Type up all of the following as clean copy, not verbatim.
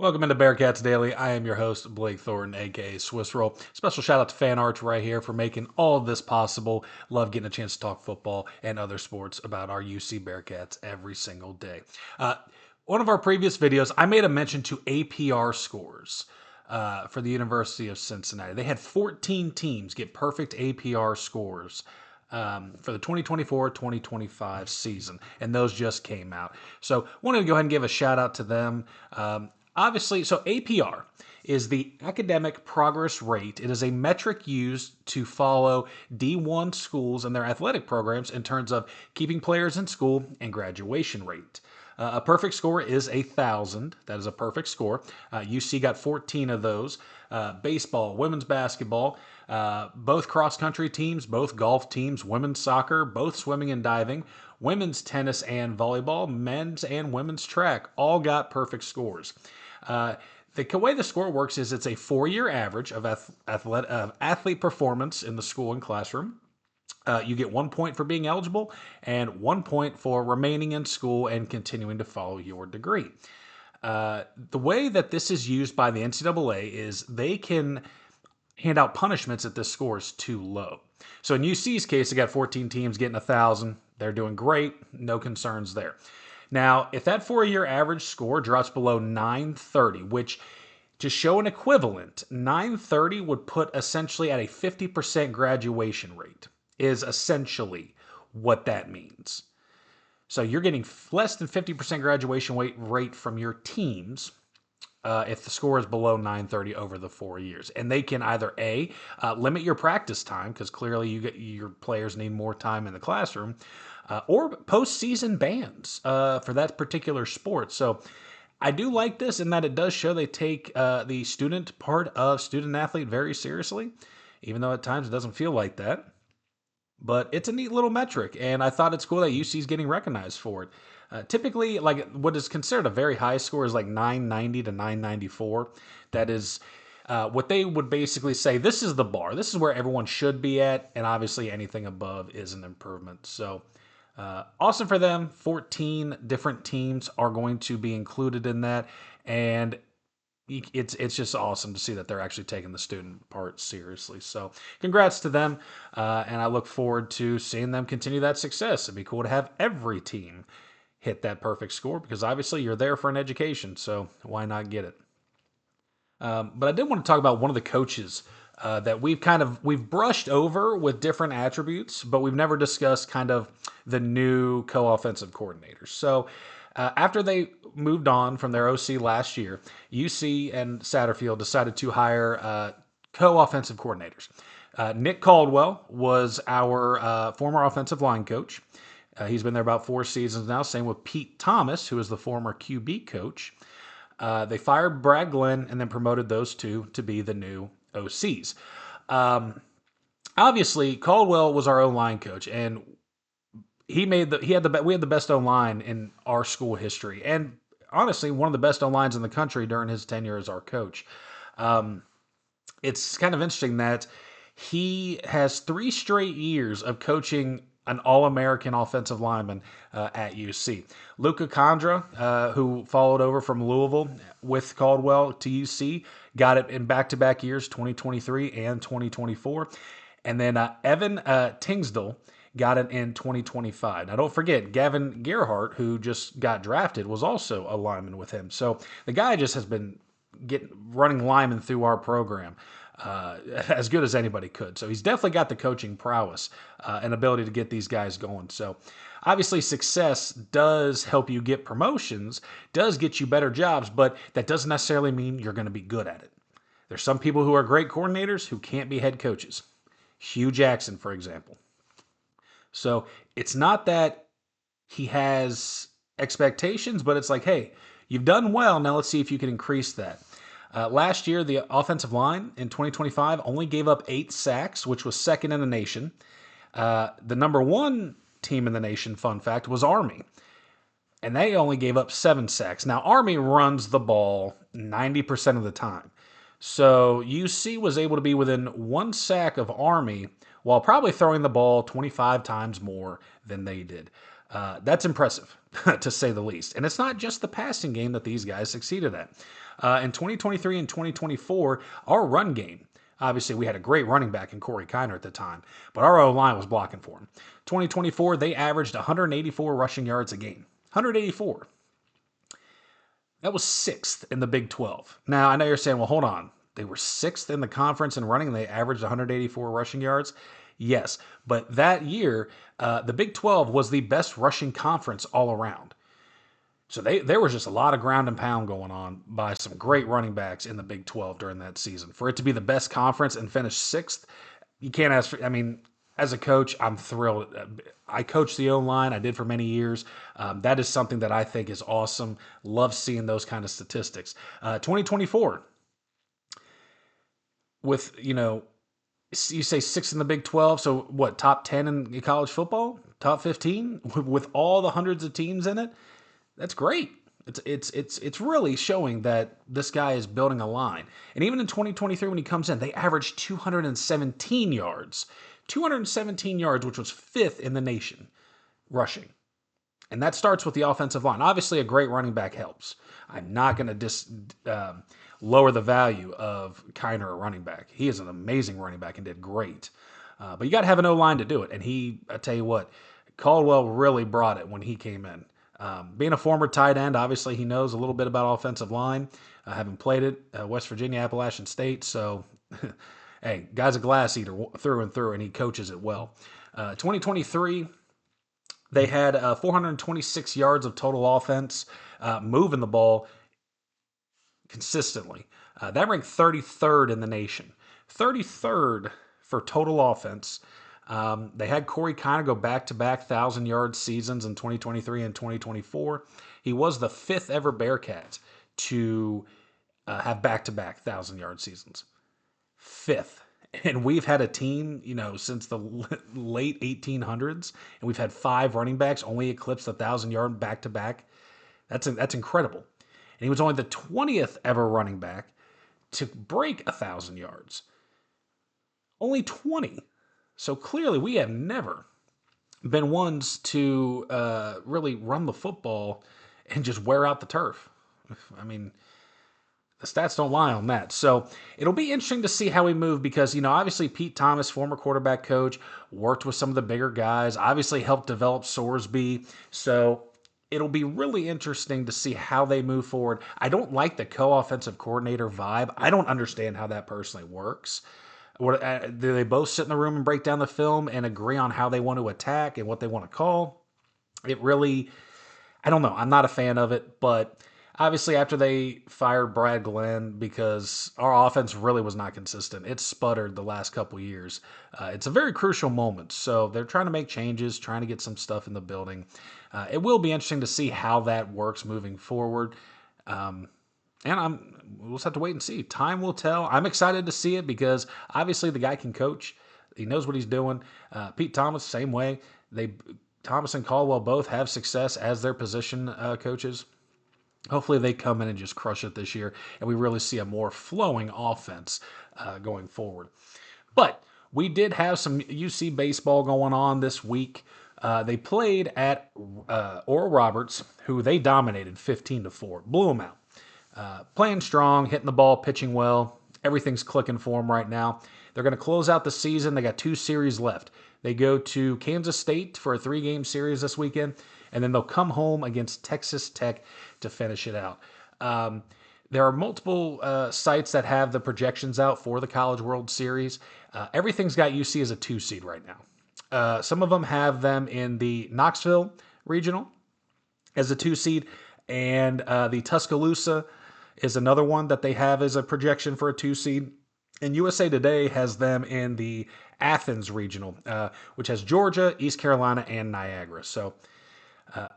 Welcome into Bearcats Daily. I am your host, Blake Thornton, aka Swiss Roll. Special shout out to Fan Arch right here for making all of this possible. Love getting a chance to talk football and other sports about our UC Bearcats every single day. Uh, One of our previous videos, I made a mention to APR scores for the University of Cincinnati. They had 14 teams get perfect APR scores for the 2024-2025 season, and those just came out. So wanted to go ahead and give a shout out to them. Obviously, so APR is the academic progress rate. It is a metric used to follow D1 schools and their athletic programs in terms of keeping players in school and graduation rate. A perfect score is 1,000. That is a perfect score. UC got 14 of those. Baseball, women's basketball, both cross country teams, both golf teams, women's soccer, both swimming and diving, women's tennis and volleyball, men's and women's track all got perfect scores. The way the score works is it's a 4-year average of athlete performance in the school and classroom. You get 1 point for being eligible and 1 point for remaining in school and continuing to follow your degree. The way that this is used by the NCAA is they can hand out punishments if this score is too low. So in UC's case, they got 14 teams getting 1,000. They're doing great. No concerns there. Now, if that 4-year average score drops below 930, which to show an equivalent, 930 would put essentially at a 50% graduation rate, is essentially what that means. So you're getting less than 50% graduation rate from your teams if the score is below 930 over the 4 years. And they can either limit your practice time, because clearly your players need more time in the classroom, or postseason bans for that particular sport. So I do like this in that it does show they take the student part of student athlete very seriously, even though at times it doesn't feel like that. But it's a neat little metric, and I thought it's cool that UC is getting recognized for it. Typically, like what is considered a very high score is like 990 to 994. That is what they would basically say, this is the bar. This is where everyone should be at, and obviously anything above is an improvement. So awesome for them. 14 different teams are going to be included in that, and it's just awesome to see that they're actually taking the student part seriously. So congrats to them, and I look forward to seeing them continue that success. It'd be cool to have every team hit that perfect score, because obviously you're there for an education, so why not get it? But I did want to talk about one of the coaches that we've brushed over with different attributes, but we've never discussed kind of the new co-offensive coordinators. So after they moved on from their OC last year, UC and Satterfield decided to hire co-offensive coordinators. Nick Caldwell was our former offensive line coach. He's been there about 4 seasons now. Same with Pete Thomas, who is the former QB coach. They fired Brad Glenn and then promoted those two to be the new OCs. Obviously, Caldwell was our O-line coach, and we had the best O-line in our school history, and honestly, one of the best O-lines in the country during his tenure as our coach. It's kind of interesting that he has 3 straight years of coaching an All-American offensive lineman at UC. Luca Condra, who followed over from Louisville with Caldwell to UC, got it in back-to-back years, 2023 and 2024. And then Evan Tingsdale got it in 2025. Now, don't forget, Gavin Gerhardt, who just got drafted, was also a lineman with him. So the guy just has been running linemen through our program as good as anybody could. So he's definitely got the coaching prowess and ability to get these guys going. So obviously success does help you get promotions, does get you better jobs, but that doesn't necessarily mean you're going to be good at it. There's some people who are great coordinators who can't be head coaches. Hugh Jackson, for example. So it's not that he has expectations, but it's like, hey, you've done well. Now let's see if you can increase that. Last year, the offensive line in 2025 only gave up 8 sacks, which was second in the nation. The number 1 team in the nation, fun fact, was Army, and they only gave up 7 sacks. Now, Army runs the ball 90% of the time. So UC was able to be within 1 sack of Army while probably throwing the ball 25 times more than they did. That's impressive, to say the least. And it's not just the passing game that these guys succeeded at. In 2023 and 2024, our run game, obviously we had a great running back in Corey Kiner at the time, but our O-line was blocking for him. 2024, they averaged 184 rushing yards a game. 184. That was sixth in the Big 12. Now, I know you're saying, well, hold on. They were sixth in the conference in running and they averaged 184 rushing yards. Yes, but that year, the Big 12 was the best rushing conference all around. So there was just a lot of ground and pound going on by some great running backs in the Big 12 during that season. For it to be the best conference and finish sixth, you can't ask for, I mean, as a coach, I'm thrilled. I coached the O-line. I did for many years. That is something that I think is awesome. Love seeing those kind of statistics. 2024, with, you say six in the Big 12. So what, top 10 in college football? Top 15 with all the hundreds of teams in it? That's great. It's really showing that this guy is building a line. And even in 2023, when he comes in, they averaged 217 yards. 217 yards, which was fifth in the nation rushing. And that starts with the offensive line. Obviously, a great running back helps. I'm not going to lower the value of Kiner, a running back. He is an amazing running back and did great. But you got to have an O-line to do it. And I tell you what, Caldwell really brought it when he came in. Being a former tight end, obviously he knows a little bit about offensive line. Having played it, West Virginia, Appalachian State. So, hey, guy's a glass eater through and through, and he coaches it well. 2023, they had 426 yards of total offense, moving the ball consistently. That ranked 33rd in the nation. 33rd for total offense. They had Corey Kiner go back-to-back 1,000-yard seasons in 2023 and 2024. He was the fifth ever Bearcat to have back-to-back 1,000-yard seasons. Fifth. And we've had a team, since the late 1800s, and we've had 5 running backs only eclipse the 1,000-yard back-to-back. That's incredible. And he was only the 20th ever running back to break 1,000 yards. Only 20. So clearly, we have never been ones to really run the football and just wear out the turf. I mean, the stats don't lie on that. So it'll be interesting to see how we move because, obviously Pete Thomas, former quarterback coach, worked with some of the bigger guys, obviously helped develop Sorsby. So it'll be really interesting to see how they move forward. I don't like the co-offensive coordinator vibe. I don't understand how that personally works. Do they both sit in the room and break down the film and agree on how they want to attack and what they want to call? It really, I don't know. I'm not a fan of it, but obviously after they fired Brad Glenn because our offense really was not consistent. It sputtered the last couple years. It's a very crucial moment. So they're trying to make changes, trying to get some stuff in the building. It will be interesting to see how that works moving forward. And we'll just have to wait and see. Time will tell. I'm excited to see it because obviously the guy can coach. He knows what he's doing. Pete Thomas, same way. Thomas and Caldwell both have success as their position coaches. Hopefully they come in and just crush it this year, and we really see a more flowing offense going forward. But we did have some UC baseball going on this week. They played at Oral Roberts, who they dominated 15-4, blew them out. Playing strong, hitting the ball, pitching well. Everything's clicking for them right now. They're going to close out the season. They got 2 series left. They go to Kansas State for a 3-game series this weekend, and then they'll come home against Texas Tech to finish it out. There are multiple sites that have the projections out for the College World Series. Everything's got UC as a 2 seed right now. Some of them have them in the Knoxville Regional as a 2 seed, and the Tuscaloosa is another one that they have as a projection for a 2 seed. And USA Today has them in the Athens Regional, which has Georgia, East Carolina, and Niagara. So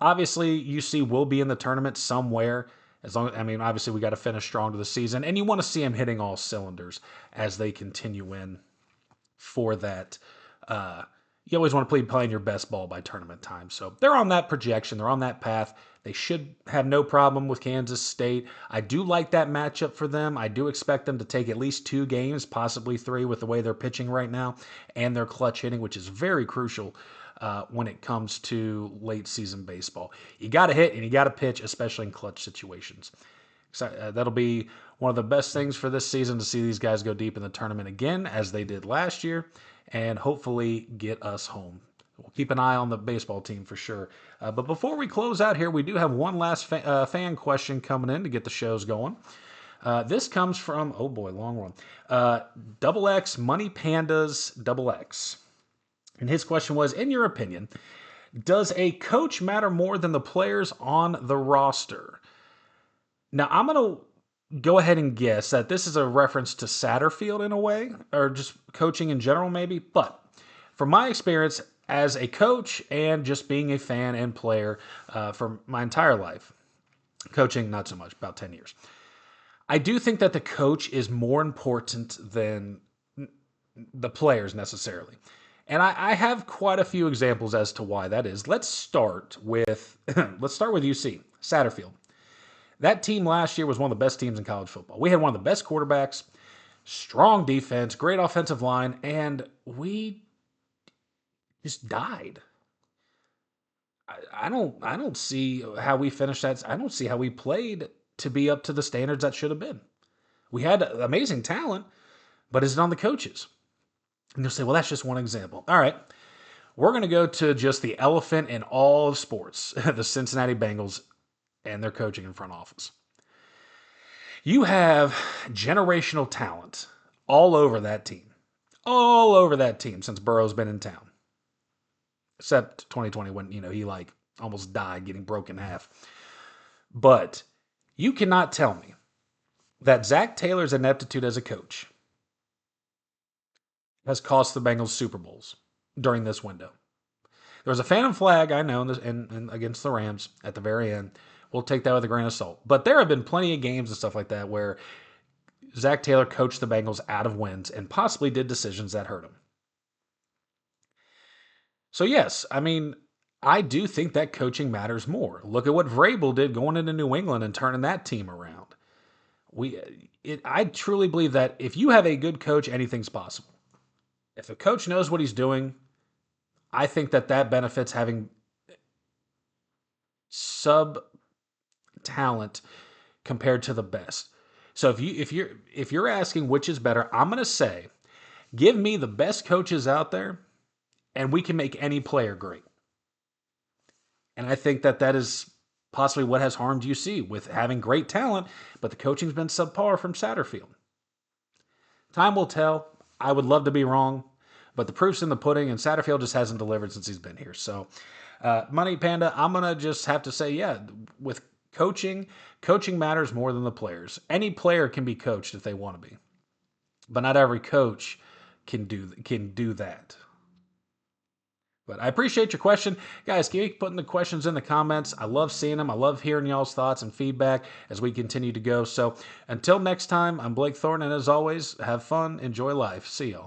obviously UC will be in the tournament somewhere. Obviously we got to finish strong to the season, and you want to see them hitting all cylinders as they continue in for that. You always want to be playing your best ball by tournament time. So they're on that projection. They're on that path. They should have no problem with Kansas State. I do like that matchup for them. I do expect them to take at least 2 games, possibly 3 with the way they're pitching right now and their clutch hitting, which is very crucial when it comes to late season baseball. You got to hit and you got to pitch, especially in clutch situations. That'll be one of the best things for this season to see these guys go deep in the tournament again, as they did last year, and hopefully get us home. We'll keep an eye on the baseball team for sure. But before we close out here, we do have one last fan question coming in to get the shows going. This comes from, oh boy, long one. Double X Money Pandas Double X. And his question was, in your opinion, does a coach matter more than the players on the roster? Now, I'm going to go ahead and guess that this is a reference to Satterfield in a way, or just coaching in general, maybe. But from my experience as a coach and just being a fan and player for my entire life, coaching not so much, about 10 years, I do think that the coach is more important than the players necessarily. And I have quite a few examples as to why that is. Let's start with UC, Satterfield. That team last year was one of the best teams in college football. We had one of the best quarterbacks, strong defense, great offensive line, and we just died. I don't see how we finished that. I don't see how we played to be up to the standards that should have been. We had amazing talent, but is it on the coaches? And you'll say, well, that's just one example. All right. We're going to go to just the elephant in all of sports, the Cincinnati Bengals and their coaching and front office. You have generational talent all over that team. All over that team since Burrow's been in town. Except 2020 when, he almost died getting broken in half. But you cannot tell me that Zach Taylor's ineptitude as a coach has cost the Bengals Super Bowls during this window. There was a phantom flag, I know, in against the Rams at the very end. We'll take that with a grain of salt. But there have been plenty of games and stuff like that where Zach Taylor coached the Bengals out of wins and possibly did decisions that hurt him. So yes, I do think that coaching matters more. Look at what Vrabel did going into New England and turning that team around. I truly believe that if you have a good coach, anything's possible. If a coach knows what he's doing, I think that benefits having sub talent compared to the best. So if you're asking which is better, I'm going to say, give me the best coaches out there, and we can make any player great. And I think that is possibly what has harmed UC with having great talent, but the coaching's been subpar from Satterfield. Time will tell. I would love to be wrong, but the proof's in the pudding, and Satterfield just hasn't delivered since he's been here. So, Money Panda, I'm going to just have to say, yeah, with coaching matters more than the players. Any player can be coached if they want to be, but not every coach can do that. But I appreciate your question. Guys, keep putting the questions in the comments. I love seeing them. I love hearing y'all's thoughts and feedback as we continue to go. So until next time, I'm Blake Thornton, and as always, have fun, enjoy life. See y'all.